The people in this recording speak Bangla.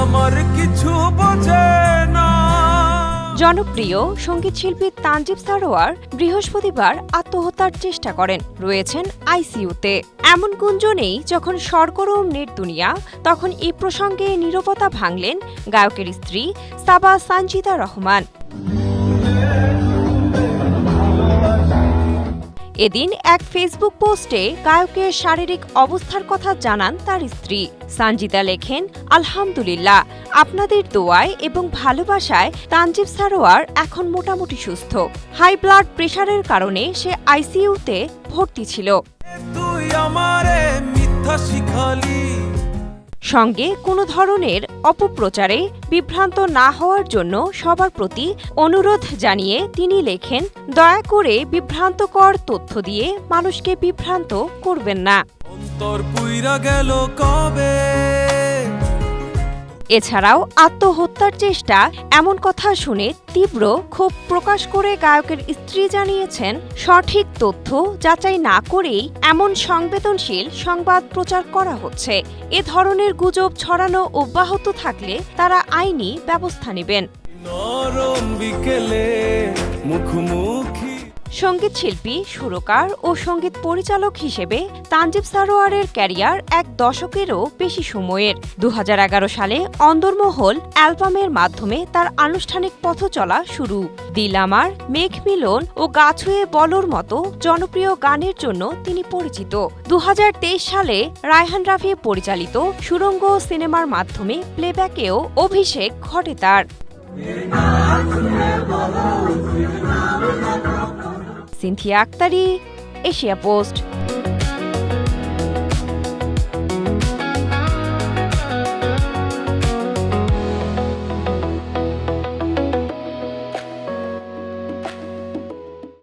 আমার কিছু বোঝে না। জনপ্রিয় সঙ্গীতশিল্পী তানজিব সারোয়ার বৃহস্পতিবার আত্মহত্যার চেষ্টা করেন, রয়েছেন আইসিইউতে। এমন গুঞ্জনেই যখন সরগরম নেট দুনিয়া, তখন এই প্রসঙ্গে নীরবতা ভাঙলেন গায়কের স্ত্রী সাবা সানজিদা রহমান। এদিন এক ফেসবুক পোস্টে গায়কের শারীরিক অবস্থার কথা জানান তার স্ত্রী। সানজিদা লেখেন, আলহামদুলিল্লাহ, আপনাদের দোয়ায় এবং ভালোবাসায় তানজিব সারোয়ার এখন মোটামুটি সুস্থ। হাই ব্লাড প্রেশারের কারণে সে আইসিইউতে ভর্তি ছিল। তুই আমারে মিথ্যা শিখালি। সঙ্গে কোনো ধরনের অপপ্রচারে বিভ্রান্ত না হওয়ার জন্য সবার প্রতি অনুরোধ জানিয়ে তিনি লেখেন, দয়া করে বিভ্রান্তকর তথ্য দিয়ে মানুষকে বিভ্রান্ত করবেন না। অন্তর পুইরা গেল কবে। এছাড়াও আত্মহত্যার চেষ্টা এমন কথা শুনে তীব্র ক্ষোভ প্রকাশ করে গায়কের স্ত্রী জানিয়েছেন, সঠিক তথ্য যাচাই না করেই এমন সংবেদনশীল সংবাদ প্রচার করা হচ্ছে। এ ধরনের গুজব ছড়ানো অব্যাহত থাকলে তারা আইনি ব্যবস্থা নেবেন। নরম বিকেলে মুখোমুখি। সঙ্গীতশিল্পী, সুরকার ও সঙ্গীত পরিচালক হিসেবে তানজিব সারোয়ারের ক্যারিয়ার এক দশকেরও বেশি সময়ের। 2011 সালে অন্দরমহল অ্যালবামের মাধ্যমে তার আনুষ্ঠানিক পথ চলা শুরু। দিল আমার, মেঘ মিলন ও গা ছুঁয়ে বলোর মতো জনপ্রিয় গানের জন্য তিনি পরিচিত। 2023 সালে রায়হান রাফি পরিচালিত সুড়ঙ্গ সিনেমার মাধ্যমে প্লেব্যাকেও অভিষেক ঘটে তার। Sinthia Aktari, Asia post.